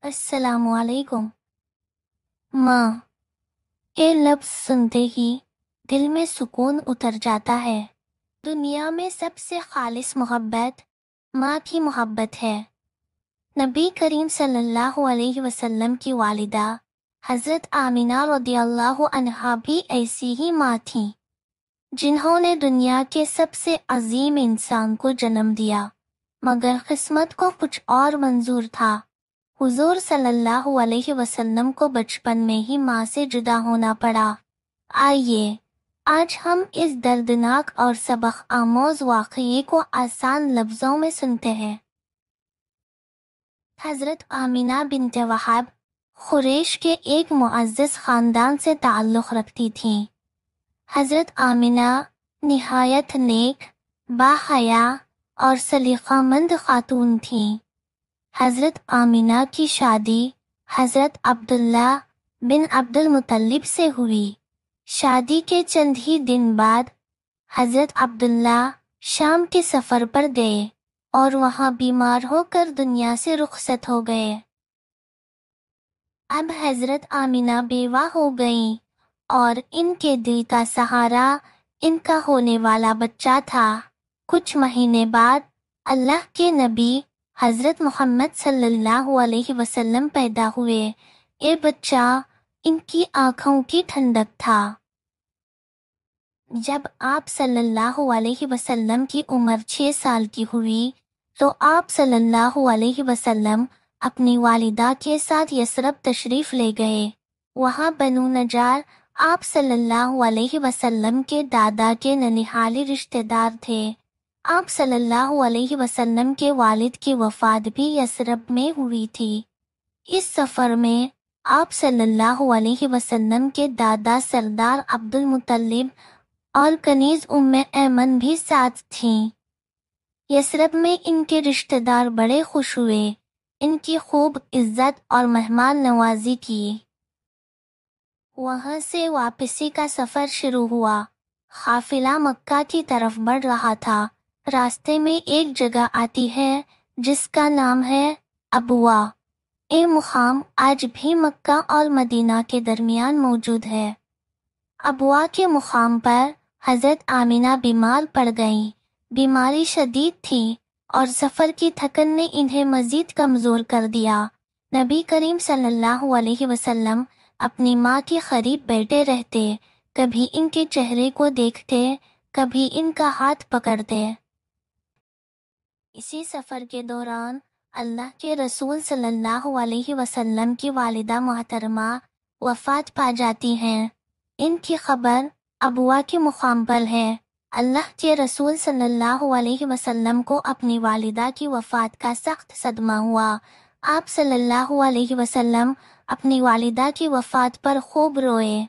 السلام علیکم۔ ماں، یہ لفظ سنتے ہی دل میں سکون اتر جاتا ہے۔ دنیا میں سب سے خالص محبت ماں کی محبت ہے۔ نبی کریم صلی اللہ علیہ وسلم کی والدہ حضرت آمینہ رضی اللہ عنہا بھی ایسی ہی ماں تھیں، جنہوں نے دنیا کے سب سے عظیم انسان کو جنم دیا، مگر قسمت کو کچھ اور منظور تھا۔ حضور صلی اللہ علیہ وسلم کو بچپن میں ہی ماں سے جدا ہونا پڑا۔ آئیے آج ہم اس دردناک اور سبق آموز واقعے کو آسان لفظوں میں سنتے ہیں۔ حضرت آمینہ بنت وہب قریش کے ایک معزز خاندان سے تعلق رکھتی تھیں۔ حضرت آمینہ نہایت نیک، باحیا اور سلیقہ مند خاتون تھیں۔ حضرت آمینہ کی شادی حضرت عبداللہ بن عبد المطلب سے ہوئی۔ شادی کے چند ہی دن بعد حضرت عبداللہ شام کے سفر پر گئے اور وہاں بیمار ہو کر دنیا سے رخصت ہو گئے۔ اب حضرت آمینہ بیوہ ہو گئیں اور ان کے دل کا سہارا ان کا ہونے والا بچہ تھا۔ کچھ مہینے بعد اللہ کے نبی حضرت محمد صلی اللہ علیہ وسلم پیدا ہوئے۔ یہ بچہ ان کی آنکھوں کی ٹھنڈک تھا۔ جب آپ صلی اللہ علیہ وسلم کی عمر 6 سال کی ہوئی تو آپ صلی اللہ علیہ وسلم اپنی والدہ کے ساتھ یثرب تشریف لے گئے۔ وہاں بنو نجار آپ صلی اللہ علیہ وسلم کے دادا کے ننیحالی رشتہ دار تھے۔ آپ صلی اللہ علیہ وسلم کے والد کی وفات بھی یثرب میں ہوئی تھی۔ اس سفر میں آپ صلی اللہ علیہ وسلم کے دادا سردار عبد المطلب اور کنیز ایمن بھی ساتھ تھیں۔ یثرب میں ان کے رشتہ دار بڑے خوش ہوئے، ان کی خوب عزت اور مہمان نوازی کی۔ وہاں سے واپسی کا سفر شروع ہوا۔ قافلہ مکہ کی طرف بڑھ رہا تھا۔ راستے میں ایک جگہ آتی ہے جس کا نام ہے ابوا۔ یہ مقام آج بھی مکہ اور مدینہ کے درمیان موجود ہے۔ ابوا کے مقام پر حضرت آمینہ بیمار پڑ گئیں۔ بیماری شدید تھی اور سفر کی تھکن نے انہیں مزید کمزور کر دیا۔ نبی کریم صلی اللہ علیہ وسلم اپنی ماں کے قریب بیٹھے رہتے، کبھی ان کے چہرے کو دیکھتے، کبھی ان کا ہاتھ پکڑتے۔ اسی سفر کے دوران اللہ کے رسول صلی اللہ علیہ وسلم کی والدہ محترمہ وفات پا جاتی ہیں۔ ان کی خبر ابوا کے مقام پر ہے۔ اللہ کے رسول صلی اللہ علیہ وسلم کو اپنی والدہ کی وفات کا سخت صدمہ ہوا۔ آپ صلی اللہ علیہ وسلم اپنی والدہ کی وفات پر خوب روئے۔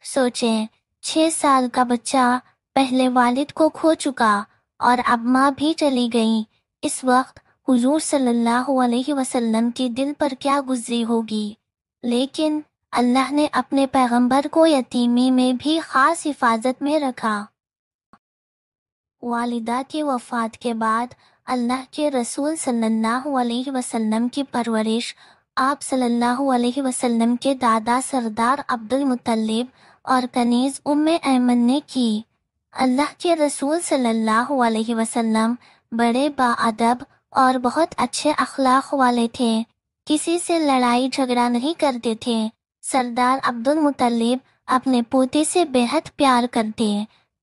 سوچیں، 6 سال کا بچہ پہلے والد کو کھو چکا اور اب ماں بھی چلی گئی۔ اس وقت حضور صلی اللہ علیہ وسلم کے دل پر کیا گزری ہوگی، لیکن اللہ نے اپنے پیغمبر کو یتیمی میں بھی خاص حفاظت میں رکھا۔ والدہ کی وفات کے بعد اللہ کے رسول صلی اللہ علیہ وسلم کی پرورش آپ صلی اللہ علیہ وسلم کے دادا سردار عبد المطلب اور کنیز ایمن نے کی۔ اللہ کے رسول صلی اللہ علیہ وسلم بڑے باادب اور بہت اچھے اخلاق والے تھے، کسی سے لڑائی جھگڑا نہیں کرتے تھے۔ سردار عبد المطلب اپنے پوتے سے بے حد پیار کرتے،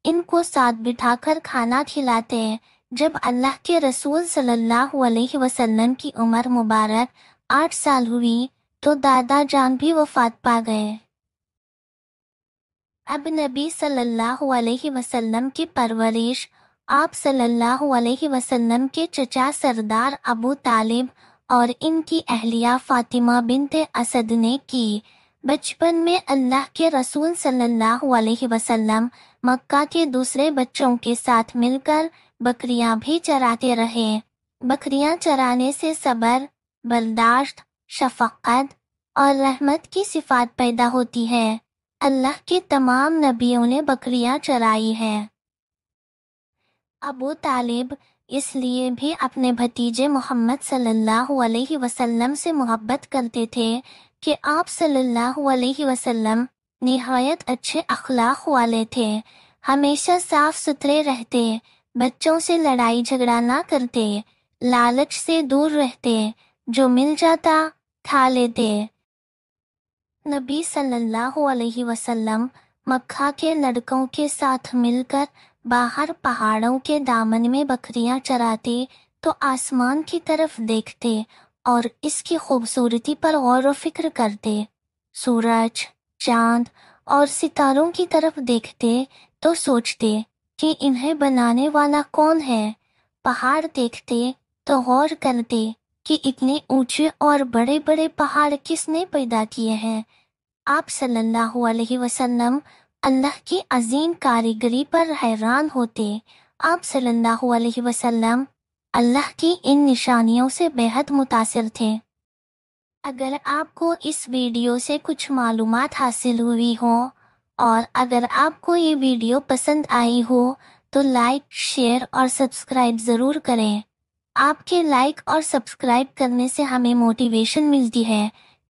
ان کو ساتھ بٹھا کر کھانا کھلاتے۔ جب اللہ کے رسول صلی اللہ علیہ وسلم کی عمر مبارک 8 سال ہوئی تو دادا جان بھی وفات پا گئے۔ اب نبی صلی اللہ علیہ وسلم کی پرورش آپ صلی اللہ علیہ وسلم کے چچا سردار ابو طالب اور ان کی اہلیہ فاطمہ بنت اسد نے کی۔ بچپن میں اللہ کے رسول صلی اللہ علیہ وسلم مکہ کے دوسرے بچوں کے ساتھ مل کر بکریاں بھی چراتے رہے۔ بکریاں چرانے سے صبر، برداشت، شفقت اور رحمت کی صفات پیدا ہوتی ہے۔ اللہ کے تمام نبیوں نے بکریاں چرائی ہیں۔ ابو طالب اس لیے بھی اپنے بھتیجے محمد صلی اللہ علیہ وسلم سے محبت کرتے تھے کہ آپ صلی اللہ علیہ وسلم نہایت اچھے اخلاق والے تھے، ہمیشہ صاف ستھرے رہتے، بچوں سے لڑائی جھگڑا نہ کرتے، لالچ سے دور رہتے، جو مل جاتا کھا لیتے۔ نبی صلی اللہ علیہ وسلم مکہ کے لڑکوں کے ساتھ مل کر باہر پہاڑوں کے دامن میں بکریاں چراتے تو آسمان کی طرف دیکھتے اور اس کی خوبصورتی پر غور و فکر کرتے، سورج، چاند اور ستاروں کی طرف دیکھتے تو سوچتے کہ انہیں بنانے والا کون ہے، پہاڑ دیکھتے تو غور کرتے کہ اتنے اونچے اور بڑے بڑے پہاڑ کس نے پیدا کیے ہیں۔ آپ صلی اللہ علیہ وسلم اللہ کی عظیم کاریگری پر حیران ہوتے۔ آپ صلی اللہ علیہ وسلم اللہ کی ان نشانیوں سے بے حد متاثر تھے۔ اگر آپ کو اس ویڈیو سے کچھ معلومات حاصل ہوئی ہو اور اگر آپ کو یہ ویڈیو پسند آئی ہو تو لائک، شیئر اور سبسکرائب ضرور کریں۔ آپ کے لائک اور سبسکرائب کرنے سے ہمیں موٹیویشن ملتی ہے